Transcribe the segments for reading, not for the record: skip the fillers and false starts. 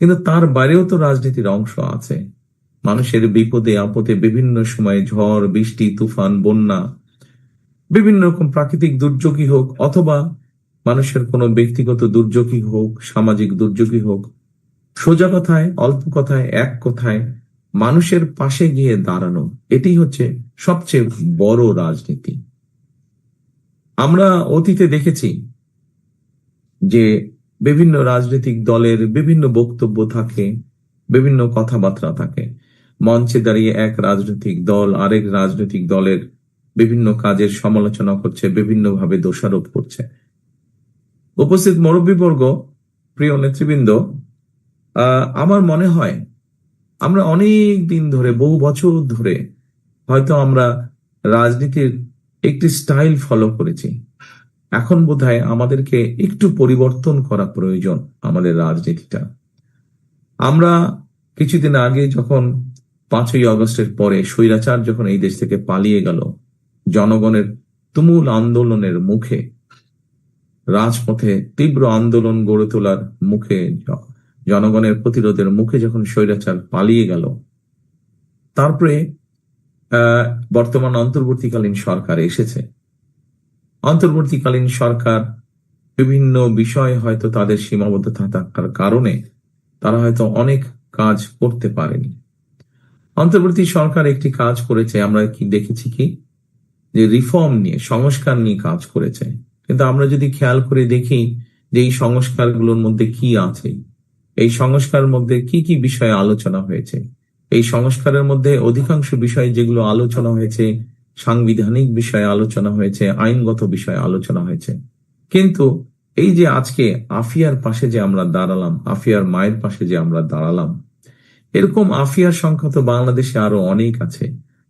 কিন্তু তার বাইরেও তো রাজনীতির অংশ আছে। মানুষের বিপদে আপদে বিভিন্ন সময় ঝড় বৃষ্টি তুফান বন্যা বিভিন্ন রকম প্রাকৃতিক দুর্যোগই হোক অথবা মানুষের কোনো ব্যক্তিগত দুর্যোগই হোক, সামাজিক দুর্যোগই হোক, সোজা কথায় অল্প কথায় এক কথায় মানুষের পাশে গিয়ে দাঁড়ানো, এটি হচ্ছে সবচেয়ে বড় রাজনীতি। আমরা অতীতে দেখেছি যে বিভিন্ন রাজনৈতিক দলের বিভিন্ন বক্তব্য থাকে, বিভিন্ন কথাবার্তা থাকে। মঞ্চে দাঁড়িয়ে এক রাজনৈতিক দল আরেক রাজনৈতিক দলের বিভিন্ন কাজের সমালোচনা করছে, বিভিন্নভাবে দোষারোপ করছে। উপস্থিত মুরব্বীবর্গ, প্রিয় নেতৃবৃন্দ, আমার মনে হয় আমরা অনেক দিন ধরে, বহু বছর ধরে হয়তো আমরা রাজনীতির একটি স্টাইল ফলো করেছি। এখন বোধহয় আমাদেরকে একটু পরিবর্তন করা প্রয়োজন আমাদের রাজনীতিটা। আমরা কিছুদিন আগে যখন 5ই আগস্টের পরে স্বৈরাচার যখন এই দেশ থেকে পালিয়ে গেল, জনগণের তুমুল আন্দোলনের মুখে, রাজপথে তীব্র আন্দোলন গড়ে তোলার মুখে, জনগণের প্রতিরোধের মুখে যখন স্বৈরাচার পালিয়ে গেল, তারপরে বর্তমান অন্তর্বর্তীকালীন সরকার এসেছে। অন্তর্বর্তীকালীন সরকার বিভিন্ন বিষয় হয়তো তাদের সীমাবদ্ধতা থাকার কারণে তারা হয়তো অনেক কাজ করতে পারেনি। অন্তর্বর্তী সরকার একটি কাজ করেছে, আমরা কি দেখেছি কি, যে রিফর্ম নিয়ে, সংস্কার নিয়ে কাজ করেছে। কিন্তু আমরা যদি খেয়াল করে দেখি যে এই সংস্কারগুলোর মধ্যে কি আছে, এই সংস্কারের মধ্যে কি কি বিষয়ে আলোচনা হয়েছে, এই সংস্কারের মধ্যে অধিকাংশ বিষয় যেগুলো আলোচনা হয়েছে সাংবিধানিক বিষয়ে আলোচনা হয়েছে, আইনগত বিষয়ে আলোচনা হয়েছে। কিন্তু এই যে আজকে আফিয়ার পাশে যে আমরা দাঁড়ালাম, আফিয়ার মায়ের পাশে যে আমরা দাঁড়ালাম, এরকম আফিয়ার সংখ্যা তো বাংলাদেশে আরো অনেক আছে।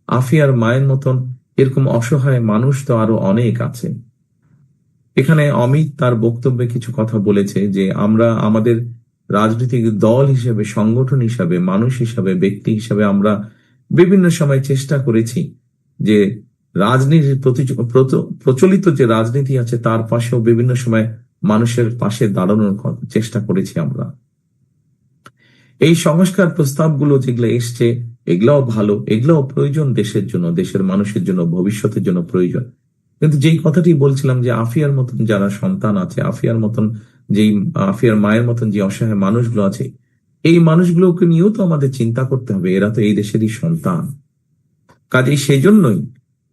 আফিয়ার মায়ের মতন এরকম অসহায় মানুষ তো আরো অনেক আছে। এখানে অমিত তার বক্তব্যে কিছু কথা বলেছে যে আমরা আমাদের রাজনৈতিক দল হিসেবে, সংগঠন হিসাবে, মানুষ হিসাবে, ব্যক্তি হিসাবে আমরা বিভিন্ন সময় চেষ্টা করেছি যে রাজনীতির প্রচলিত যে রাজনীতি আছে তার পাশেও বিভিন্ন সময় মানুষের পাশে দাঁড়ানোর চেষ্টা করেছি আমরা। এই সংস্কার প্রস্তাবগুলো যেগুলো এসছে, এগুলাও ভালো, এগুলাও প্রয়োজন দেশের জন্য, দেশের মানুষের জন্য, ভবিষ্যতের জন্য প্রয়োজন। কিন্তু যেই কথাটি বলছিলাম যে আফিয়ার মতন যারা সন্তান আছে, আফিয়ার মতন যেই আফিয়ার মায়ের মতন যে অসহায় মানুষগুলো আছে, এই মানুষগুলোকে নিয়েও তো আমাদের চিন্তা করতে হবে। এরা তো এই দেশেরই সন্তান। কাজেই সেই জন্যই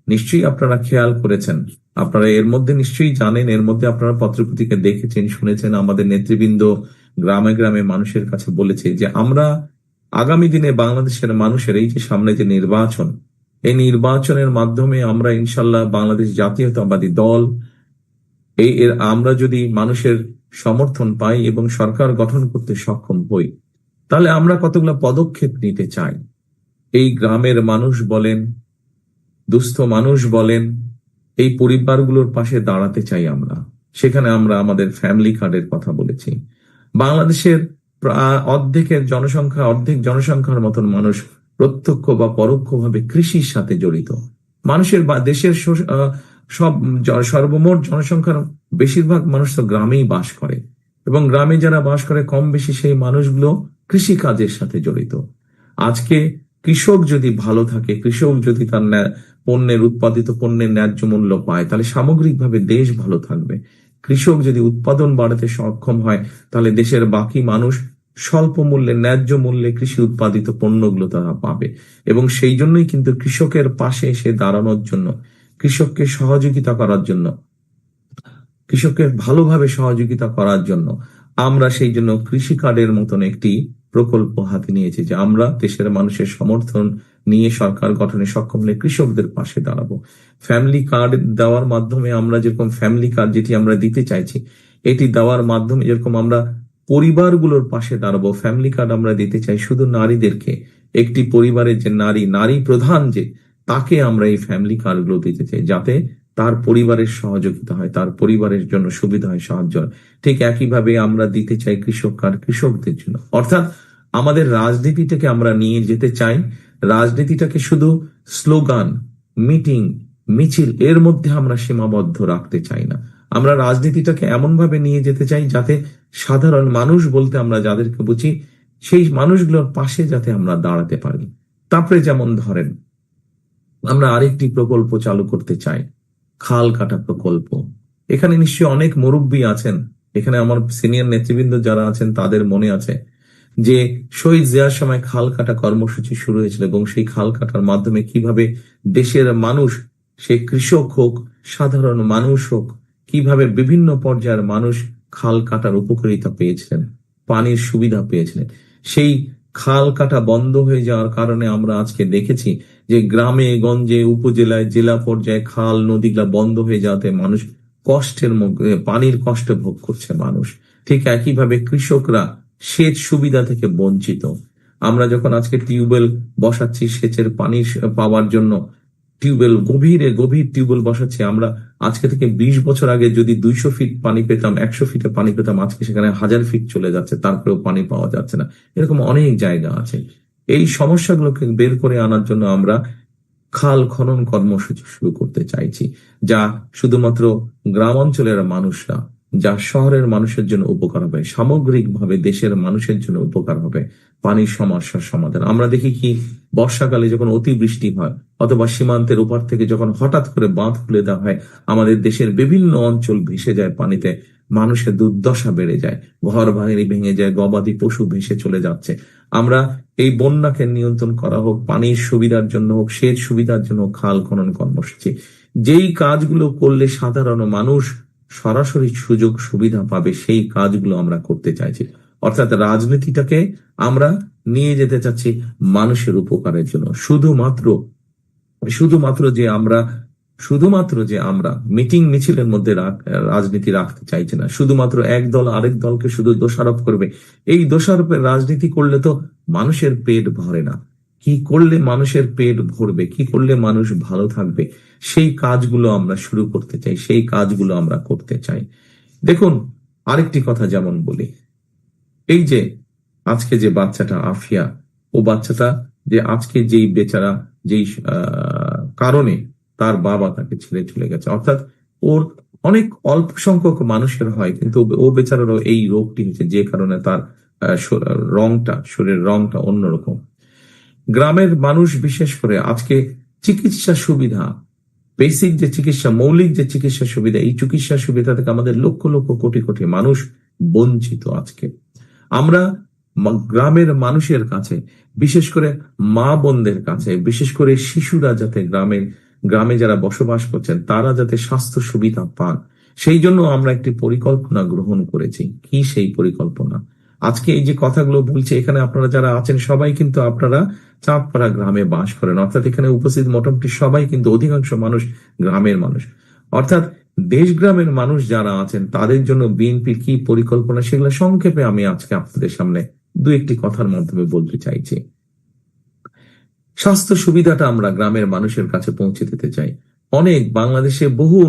নিশ্চয়ই আপনারা খেয়াল করেছেন, আপনারা এর মধ্যে নিশ্চয়ই জানেন, এর মধ্যে আপনারা পত্রপত্রিকা দেখেছেন, শুনেছেন, আমাদের নেতৃবৃন্দ গ্রামে গ্রামে মানুষের কাছে বলেছে যে আমরা আগামী দিনে বাংলাদেশের মানুষের এই যে সামনে যে নির্বাচন, এই নির্বাচনের মাধ্যমে আমরা ইনশাল্লাহ বাংলাদেশ জাতীয়তাবাদী দল আমরা যদি মানুষের সমর্থন পাই এবং সরকার গঠন করতে সক্ষম হই, তাহলে আমরা কতগুলো পদক্ষেপ নিতে চাই। এই গ্রামের মানুষ বলেন, দুস্থ মানুষ বলেন, এই পরিবারগুলোর পাশে দাঁড়াতে চাই আমরা। সেখানে আমরা আমাদের ফ্যামিলি কার্ডের কথা বলেছি। বাংলাদেশের অর্ধেক জনসংখ্যার মতন মানুষ প্রত্যক্ষ বা পরোক্ষভাবে কৃষির সাথে জড়িত। মানুষের বা দেশের সর্বমোট জনসংখ্যার বেশিরভাগ মানুষ তো গ্রামেই বাস করে, এবং গ্রামে যারা বাস করে কম বেশি সেই মানুষগুলো কৃষি কাজের সাথে জড়িত। আজকে কৃষক যদি ভালো থাকে, কৃষক যদি তার উৎপাদিত পণ্যের ন্যায্য মূল্য পায়, তাহলে সামগ্রিকভাবে দেশ ভালো থাকবে। কৃষক যদি উৎপাদন বাড়াতে সক্ষম হয়, তাহলে দেশের বাকি মানুষ স্বল্প মূল্যে, ন্যায্য মূল্যে কৃষি উৎপাদিত পণ্যগুলো তারা পাবে। এবং সেই জন্যই কিন্তু কৃষকের পাশে এসে দাঁড়ানোর জন্য, কৃষককে সহযোগিতা করার জন্য, কৃষককে ভালোভাবে সহযোগিতা করার জন্য আমরা সেই জন্য কৃষি কার্ডের মতন একটি প্রকল্প হাতে নিয়েছি, যে আমরা দেশের মানুষের সমর্থন নিয়ে সরকার গঠনে সক্ষম হলে কৃষকদের পাশে দাঁড়াবো। ফ্যামিলি কার্ড দেওয়ার মাধ্যমে আমরা যেরকম ফ্যামিলি কার্ড যেটি আমরা দিতে চাইছি, এটি দেওয়ার মাধ্যমে যেরকম আমরা পরিবারগুলোর পাশে দাঁড়াবো, ফ্যামিলি কার্ড আমরা দিতে চাই শুধু নারীদেরকে। একটি পরিবারের যে নারী প্রধান, যে তাকে আমরা এই ফ্যামিলি কার্ড গুলো দিতে চাই, যাতে তার পরিবারের সহযোগিতা হয়, তার পরিবারের জন্য সুবিধা হয়, সাহায্য হয়। ঠিক একইভাবে আমরা দিতে চাই কৃষক কার্ড কৃষকদের জন্য। অর্থাৎ আমাদের রাজনীতিটাকে আমরা নিয়ে যেতে চাই, রাজনীতিটাকে শুধু স্লোগান, মিটিং, মিছিল এর মধ্যে আমরা সীমাবদ্ধ রাখতে চাই না। আমরা রাজনীতিটাকে এমন ভাবে নিয়ে যেতে চাই যাতে সাধারণ মানুষ বলতে আমরা যাদেরকে বুঝি, সেই মানুষগুলোর পাশে যাতে আমরা দাঁড়াতে পারি। তারপরে যেমন ধরেন, আমরা আরেকটি প্রকল্প চালু করতে চাই, খাল কাটা প্রকল্প। এখানে নিশ্চয়ই অনেক মুরব্বী আছেন, এখানে আমার সিনিয়র নেতৃবৃন্দ যারা আছেন তাদের মনে আছে যে শহীদ জিয়ার সময় খাল কাটা কর্মসূচি শুরু হয়েছিল, এবং সেই খাল কাটার মাধ্যমে কিভাবে দেশের মানুষ, সে কৃষক হোক, সাধারণ মানুষ হোক, কিভাবে বিভিন্ন পর্যায়ের মানুষ খাল কাটার উপকারিতা পেয়েছিলেন, পানির সুবিধা পেয়েছিলেন। সেই খাল কাটা বন্ধ হয়ে যাওয়ার কারণে আমরা আজকে দেখেছি যে গ্রামে গঞ্জে, উপজেলায়, জেলা পর্যায়ে খাল নদীগুলা বন্ধ হয়ে যাওয়াতে মানুষ কষ্টের মধ্যে, পানির কষ্ট ভোগ করছে মানুষ। ঠিক একইভাবে কৃষকরা সেচ সুবিধা থেকে বঞ্চিত। আমরা যখন আজকে টিউবওয়েল বসাচ্ছি সেচের পানি পাওয়ার জন্য, টিউবওয়েল গভীর টিউবওয়েল বসাচ্ছি, আমরা আজকে থেকে 20 বছর আগে যদি 200 ফিট পানি পেতাম, 100 ফিটে পানি পেতাম, আজকে সেখানে 1000 ফিট চলে যাচ্ছে, তারপরেও পানি পাওয়া যাচ্ছে না। এরকম অনেক জায়গা আছে। এই সমস্যাগুলোকে বের করে আনার জন্য আমরা খাল খনন কর্মসূচি শুরু করতে চাইছি, যা শুধুমাত্র গ্রাম অঞ্চলের মানুষরা, যা শহরের মানুষের জন্য উপকার হবে, সামগ্রিকভাবে দেশের মানুষের জন্য উপকার হবে। পানির সমস্যার সমাধান আমরা দেখি কি, বর্ষাকালে যখন অতিবৃষ্টি হয় অথবা সীমান্তের উপর থেকে যখন হঠাৎ করে বাঁধ খুলে দেওয়া হয়, আমাদের দেশের বিভিন্ন অঞ্চল ভেসে যায় পানিতে, মানুষের দুর্দশা বেড়ে যায়, ঘর বাড়ি ভেঙে যায়, গবাদি পশু ভেসে চলে যাচ্ছে। আমরা এই বন্যাকে নিয়ন্ত্রণ করা হোক, পানির সুবিধার জন্য হোক, সেচ সুবিধার জন্য খাল খনন কর্মসূচি, যেই কাজগুলো করলে সাধারণ মানুষ সরাসরি সুযোগ সুবিধা পাবে, সেই কাজগুলো আমরা করতে চাইছি। অর্থাৎ রাজনীতিটাকে আমরা নিয়ে যেতে চাচ্ছি মানুষের উপকারের জন্য। শুধুমাত্র যে আমরা মিটিং মিছিলের মধ্যে রাজনীতি রাখতে চাইছি না, শুধুমাত্র এক দল আরেক দলকে শুধু দোষারোপ করবে। এই দোষারোপের রাজনীতি করলে তো মানুষের পেট ভরে না। কি করলে মানুষের পেট ভরবে, কি করলে মানুষ ভালো থাকবে, সেই কাজগুলো আমরা শুরু করতে চাই, সেই কাজগুলো আমরা করতে চাই। দেখুন, আরেকটি কথা যেমন বলি, এই যে আজকে যে বাচ্চাটা আফিয়া, ও বাচ্চাটা যে আজকে যেই বেচারা, যেই কারণে তার বাবা তাকে ছেড়ে চলে গেছে, অর্থাৎ ওর অনেক অল্প সংখ্যক মানুষের হয়, কিন্তু ও বেচারারও এই রোগটি হয়েছে, যে কারণে তার শরীরের রংটা অন্যরকম। গ্রামের মানুষ বিশেষ করে আজকে চিকিৎসা সুবিধা, বেসিক যে চিকিৎসা, মৌলিক যে চিকিৎসা সুবিধা, এই চিকিৎসা সুবিধা থেকে আমাদের লক্ষ লক্ষ কোটি কোটি মানুষ বঞ্চিত। আজকে আমরা গ্রামের মানুষের কাছে, বিশেষ করে মা বোনদের কাছে, বিশেষ করে শিশুরা যাতে গ্রামে যারা বসবাস করছেন তারা যাতে স্বাস্থ্য সুবিধা পান, সেই জন্য আমরা একটি পরিকল্পনা গ্রহণ করেছি। কি সেই পরিকল্পনা? আজকে এই যে কথাগুলো বলছি, এখানে আপনারা যারা আছেন সবাই কিন্তু আপনারা চাঁদপাড়া গ্রামে বাস করেন, অর্থাৎ এখানে উপস্থিত মোটামুটি সবাই কিন্তু, অধিকাংশ মানুষ গ্রামের মানুষ। অর্থাৎ দেশ গ্রামের মানুষ যারা আছেন তাদের জন্য বিএনপির কি পরিকল্পনা, সেগুলো সংক্ষেপে আমি আজকে আপনাদের সামনে দু একটি কথার মাধ্যমে বলতে চাইছি। স্বাস্থ্য সুবিধাটা আমরা গ্রামের মানুষের কাছে পৌঁছে দিতে চাই। অনেক বাংলাদেশে বহু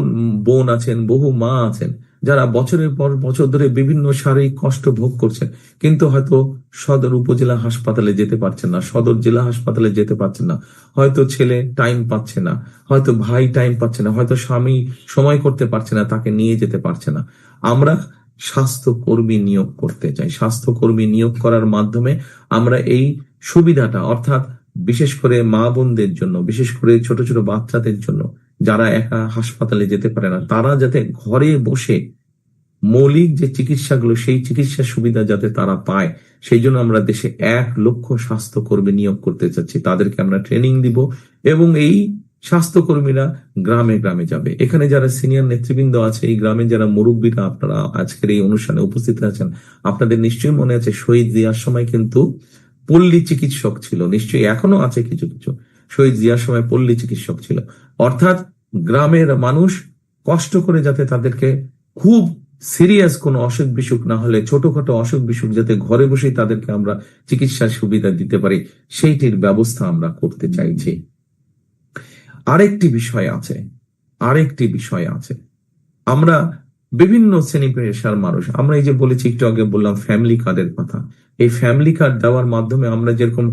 বোন আছেন, বহু মা আছেন যারা বছরের পর বছর ধরে বিভিন্ন শারীরিক কষ্ট ভোগ করছেন, কিন্তু হয়তো সদর উপজেলা হাসপাতালে যেতে পারছেন না, সদর জেলা হাসপাতালে যেতে পারছেন না, হয়তো ছেলে টাইম পাচ্ছে না, হয়তো ভাই টাইম পাচ্ছে না, হয়তো স্বামী সময় করতে পারছে না, তাকে নিয়ে যেতে পারছে না। আমরা স্বাস্থ্যকর্মী নিয়োগ করতে চাই। স্বাস্থ্যকর্মী নিয়োগ করার মাধ্যমে আমরা এই সুবিধাটা, অর্থাৎ বিশেষ করে মা বোনদের জন্য, বিশেষ করে ছোট ছোট বাচ্চাদের জন্য যারা একা হাসপাতালে যেতে পারে না, তারা যাতে ঘরে বসে মৌলিক যে চিকিৎসাগুলো, সেই চিকিৎসা সুবিধা যাতে তারা পায়, সেই জন্য আমরা দেশে 1 লক্ষ স্বাস্থ্যকর্মী নিয়োগ করতে চাচ্ছি। তাদেরকে আমরা ট্রেনিং দিব এবং এই স্বাস্থ্যকর্মীরা গ্রামে গ্রামে যাবে। এখানে যারা সিনিয়র নেতৃবৃন্দ আছে, এই গ্রামে যারা মুরব্বীরা, আপনারা আজকের এই অনুষ্ঠানে উপস্থিত আছেন, আপনাদের নিশ্চয়ই মনে আছে শহীদ জিয়ার সময় কিন্তু পল্লী চিকিৎসক ছিল, নিশ্চয়ই এখনো আছে কিছু কিছু। শহীদ জিয়ার সময় পল্লী চিকিৎসক ছিল, অর্থাৎ গ্রামের মানুষ কষ্ট করে যাতে তাদেরকে খুব সিরিয়াস কোনো অসুখ বিসুখ না হলে, ছোটখাটো অসুখ বিসুখ যাতে ঘরে বসেই তাদেরকে আমরা চিকিৎসার সুবিধা দিতে পারি, সেইটির ব্যবস্থা আমরা করতে চাইছি। আরেকটি বিষয় আছে, আমরা বিভিন্ন শ্রেণী পেশার মানুষ, আমরা এই যে বলেছি, একটু আগে বললাম ফ্যামিলি কার্ডের কথা, এই ফ্যামিলি কার্ড দেওয়ার মাধ্যমে আমরা যেরকম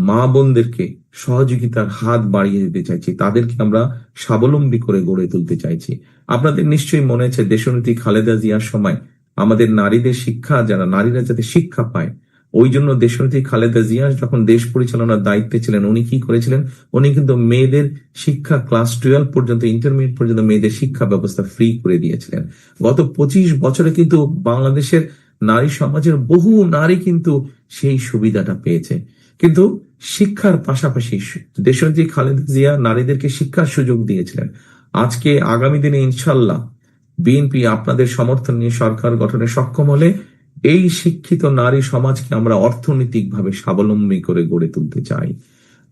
মা বোনদেরকে সহযোগিতার হাত বাড়িয়ে দিতে চাইছি, তাদেরকে আমরা স্বাবলম্বী করে গড়ে তুলতে চাইছি। আপনাদের নিশ্চয়ই মনে আছে দেশনেত্রী খালেদা জিয়ার সময় আমাদের নারীদের শিক্ষা, যারা নারীরা যাতে শিক্ষা পায়, ওই জন্য দেশনেত্রী খালেদা জিয়া যখন দেশ পরিচালনার দায়িত্বে ছিলেন, উনি কি করেছিলেন, উনি কিন্তু মেয়েদের শিক্ষা ক্লাস 12 পর্যন্ত, ইন্টারমিডিয়েট পর্যন্ত মেয়েদের শিক্ষা ব্যবস্থা ফ্রি করে দিয়েছিলেন। গত 25 বছরে কিন্তু বাংলাদেশের নারী সমাজের বহু নারী কিন্তু সেই সুবিধাটা পেয়েছে। কিন্তু শিক্ষার পাশাপাশি দেশনেত্রী খালেদা জিয়া নারীদেরকে শিক্ষার সুযোগ দিয়েছিলেন। আজকে আগামী দিনে ইনশাল্লাহ বিএনপি আপনাদের সমর্থন নিয়ে সরকার গঠনে সক্ষম হলে এই শিক্ষিত নারী সমাজকে আমরা অর্থনৈতিকভাবে স্বাবলম্বী করে গড়ে তুলতে চাই।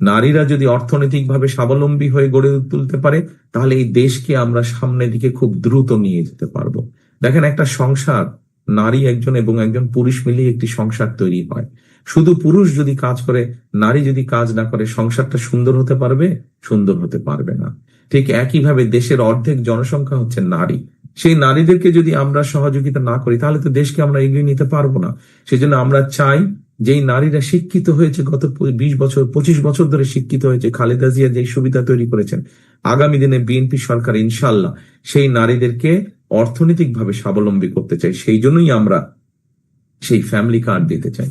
নারীরা যদি অর্থনৈতিকভাবে স্বাবলম্বী হয়ে গড়ে তুলতে পারে, তাহলে এই দেশকে আমরা সামনের দিকে খুব দ্রুত নিয়ে যেতে পারবো। দেখেন, একটা সংসার নারী একজন এবং একজন পুরুষ মিলিয়ে একটি সংসার তৈরি হয়। শুধু পুরুষ যদি কাজ করে, নারী যদি কাজ না করে, সংসারটা সুন্দর হতে পারবে? সুন্দর হতে পারবে না। ঠিক একইভাবে দেশের অর্ধেক জনসংখ্যা হচ্ছে নারী। সেই নারীদেরকে যদি আমরা সহযোগিতা না করি, তাহলে তো দেশকে আমরা এগিয়ে নিতে পারবো না। সেজন্য আমরা চাই, যেই নারীরা শিক্ষিত হয়েছে, গত 20 বছর 25 বছর ধরে শিক্ষিত হয়েছে, খালেদা জিয়া যে সুবিধা তৈরি করেছেন, আগামী দিনে বিএনপি সরকার ইনশাল্লাহ সেই নারীদেরকে অর্থনৈতিকভাবে স্বাবলম্বী করতে চাই। সেই জন্যই আমরা সেই ফ্যামিলি কার্ড দিতে চাই।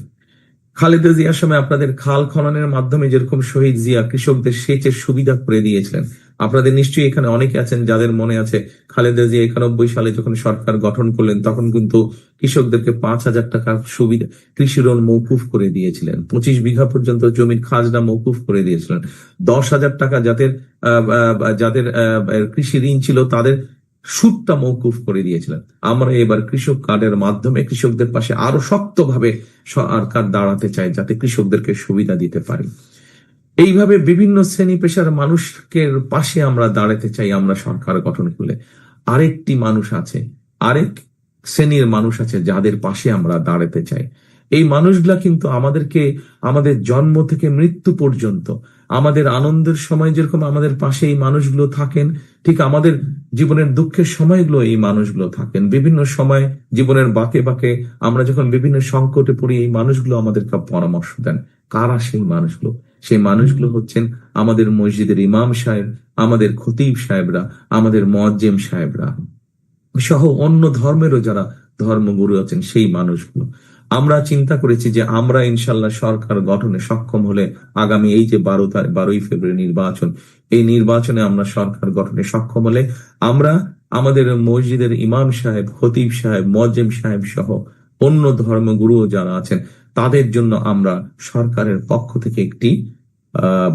খালেদা জিয়ার সময় আপনাদের খাল খননের মাধ্যমে যেরকম শহীদ জিয়া কৃষকদের সেচের সুবিধা করে দিয়েছিলেন, আপনাদের নিশ্চয়ই এখানে অনেকে আছেন যাদের মনে আছে খালেদা জিয়া 91 সালে যখন সরকার গঠন করলেন, তখন কিন্তু কৃষকদেরকে 5,000 টাকার সুবিধা, কৃষি ঋণ মৌকুফ করে দিয়েছিলেন। 25 বিঘা পর্যন্ত জমির খাজনা মৌকুফ করে দিয়েছিলেন। 10,000 টাকা যাদের যাদের কৃষি ঋণ ছিল, তাদের সুদটা মৌকুফ করে দিয়েছিলেন। আমরা এবার কৃষক কার্ডের মাধ্যমে কৃষকদের পাশে আরো শক্তভাবে সরকার দাঁড়াতে চাই, যাতে কৃষকদেরকে সুবিধা দিতে পারি। এইভাবে বিভিন্ন শ্রেণী পেশার মানুষকে পাশে আমরা দাঁড়াতে চাই। আমরা সরকার গঠন করলে আরেকটি মানুষ আছে, আরেক শ্রেণীর মানুষ আছে যাদের পাশে আমরা দাঁড়াতে চাই। এই মানুষগুলা কিন্তু আমাদেরকে আমাদের জন্ম থেকে মৃত্যু পর্যন্ত, আমাদের আনন্দের সময় যেরকম আমাদের পাশে এই মানুষগুলো থাকেন, ঠিক আমাদের জীবনের দুঃখের সময়গুলো এই মানুষগুলো থাকেন। বিভিন্ন সময় জীবনের বাঁকে বাঁকে আমরা যখন বিভিন্ন সংকটে পড়ি, এই মানুষগুলো আমাদেরকে পরামর্শ দেন। কারা সেই মানুষগুলো? সেই মানুষগুলো হচ্ছেন আমাদের মসজিদের ইমাম সাহেব, আমাদের খতিব সাহেবরা, আমাদের মুয়াজ্জিম সাহেবরা সহ অন্য ধর্মেরও যারা ধর্মগুরু আছেন, সেই মানুষগুলো। আমরা চিন্তা করেছি যে আমরা ইনশাল্লাহ সরকার গঠনে সক্ষম হলে আগামী এই যে 12ই ফেব্রুয়ারি নির্বাচন, এই নির্বাচনে আমরা সরকার গঠনে সক্ষম হলে আমরা আমাদের মসজিদের ইমাম সাহেব, খতিব সাহেব, মুয়াজ্জিম সাহেব সহ অন্য ধর্মগুরু যারা আছেন, তাদের জন্য আমরা সরকারের পক্ষ থেকে একটি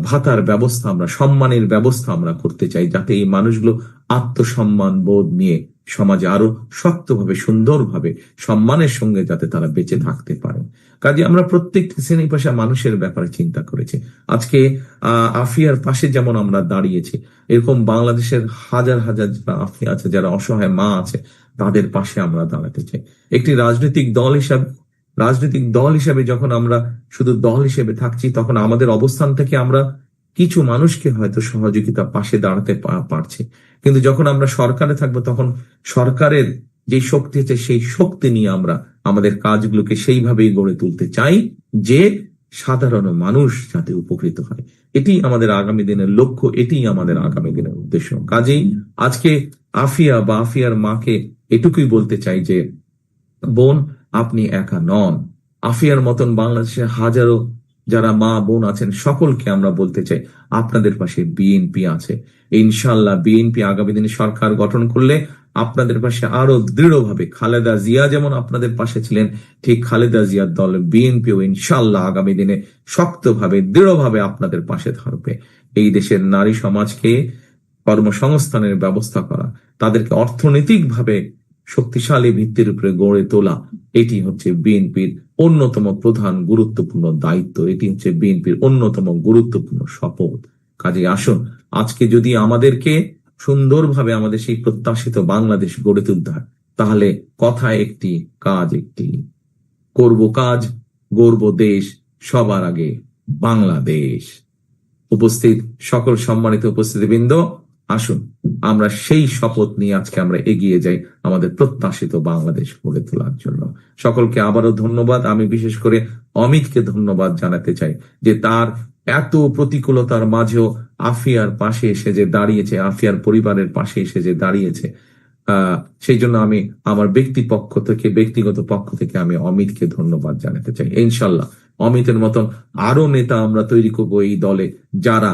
ভাতার ব্যবস্থা, আমরা সম্মানের ব্যবস্থা আমরা করতে চাই, যাতে এই মানুষগুলো আত্মসম্মান বোধ নিয়ে সমাজে আরো শক্তভাবে, সুন্দরভাবে, সম্মানের সঙ্গে যাতে তারা বেঁচে থাকতে পারে। কাজে আমরা প্রত্যেকটি শ্রেণী পেশা মানুষের ব্যাপারে চিন্তা করেছি। আজকে আফিয়ার পাশে যেমন আমরা দাঁড়িয়েছি, এরকম বাংলাদেশের হাজার হাজার যারা আফিয়া আছে, যারা অসহায় মা আছে, তাদের পাশে আমরা দাঁড়াতে চাই। একটি রাজনৈতিক দল হিসাবে যখন আমরা শুধু দল হিসেবে থাকছি, তখন আমাদের অবস্থান থেকে আমরা কিছু মানুষকে হয়তো সহযোগিতা পাশে দাঁড়াতে পারছি, কিন্তু যখন আমরা সরকারে থাকবো, তখন সরকারের যে শক্তি আছে, সেই শক্তি নিয়ে আমরা আমাদের কাজগুলোকে সেইভাবেই গড়ে তুলতে চাই যে সাধারণ মানুষ যাতে উপকৃত হয়। এটি আমাদের আগামী দিনের লক্ষ্য, এটি আমাদের আগামী দিনের উদ্দেশ্য। কাজেই আজকে আফিয়া বা আফিয়ার মাকে এটুকুই বলতে চাই যে, বোন, আপনি একা নন। আফিয়ার মতন বাংলাদেশের হাজারো যারা মা বোন আছেন, সকলকে আমরা বলতে চাই, আপনাদের পাশে বিএনপি আছে। ইনশাল্লাহ বিএনপি আগামী দিনে সরকার গঠন করলে আপনাদের পাশে আরো দৃঢ়ভাবে, খালেদা জিয়া যেমন আপনাদের পাশে ছিলেন, ঠিক খালেদা জিয়ার দল বিএনপিও ইনশাল্লাহ আগামী দিনে শক্তভাবে, দৃঢ়ভাবে আপনাদের পাশে থাকবে। এই দেশের নারী সমাজকে কর্মসংস্থানের ব্যবস্থা করা, তাদেরকে অর্থনৈতিকভাবে শক্তিশালী ভিত্তির উপরে গড়ে তোলা, এটি হচ্ছে বিএনপির অন্যতম প্রধান গুরুত্বপূর্ণ দায়িত্ব। এটি হচ্ছে বিএনপির অন্যতম গুরুত্বপূর্ণ শপথ। কাজে আসুন, আজকে যদি আমাদেরকে সুন্দরভাবে আমাদের সেই প্রত্যাশিত বাংলাদেশ গড়ে তুলতে হয়, তাহলে কথা একটি, কাজ একটি। করব কাজ, গড়ব দেশ, সবার আগে বাংলাদেশ। উপস্থিত সকল সম্মানিত উপস্থিতিবৃন্দ, আসুন আমরা সেই শপথ নিয়ে আজকে আমরা এগিয়ে যাই আমাদের প্রত্যাশিত বাংলাদেশ গড়ে তোলার জন্য। সকলকে আবারও ধন্যবাদ। আমি বিশেষ করে অমিতকে ধন্যবাদ জানাতে চাই যে তার এত প্রতিকূলতার মাঝেও আফিয়ার পাশে এসে যে দাঁড়িয়েছে, আফিয়ার পরিবারের পাশে এসে যে দাঁড়িয়েছে। সেই জন্য আমি আমার ব্যক্তিগত পক্ষ থেকে আমি অমিতকে ধন্যবাদ জানাতে চাই। ইনশাল্লাহ অমিতের মতন আরো নেতা আমরা তৈরি করবো এই দলে, যারা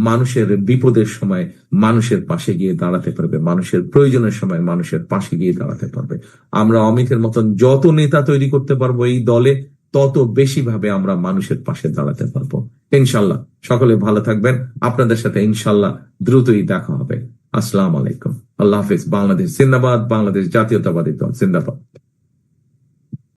মানুষের বিপদের সময় মানুষের পাশে গিয়ে দাঁড়াতে পারবে, মানুষের প্রয়োজনের সময় মানুষের পাশে গিয়ে দাঁড়াতে পারবে। আমরা অমিতের মতন যত নেতা তৈরি করতে পারবো এই দলে, তত বেশি ভাবে আমরা মানুষের পাশে দাঁড়াতে পারবো ইনশাল্লাহ। সকলে ভালো থাকবেন, আপনাদের সাথে ইনশাল্লাহ দ্রুতই দেখা হবে। আসসালামু আলাইকুম, আল্লাহ হাফিজ। বাংলাদেশ জিন্দাবাদ, বাংলাদেশ জাতীয়তাবাদী দল জিন্দাবাদ।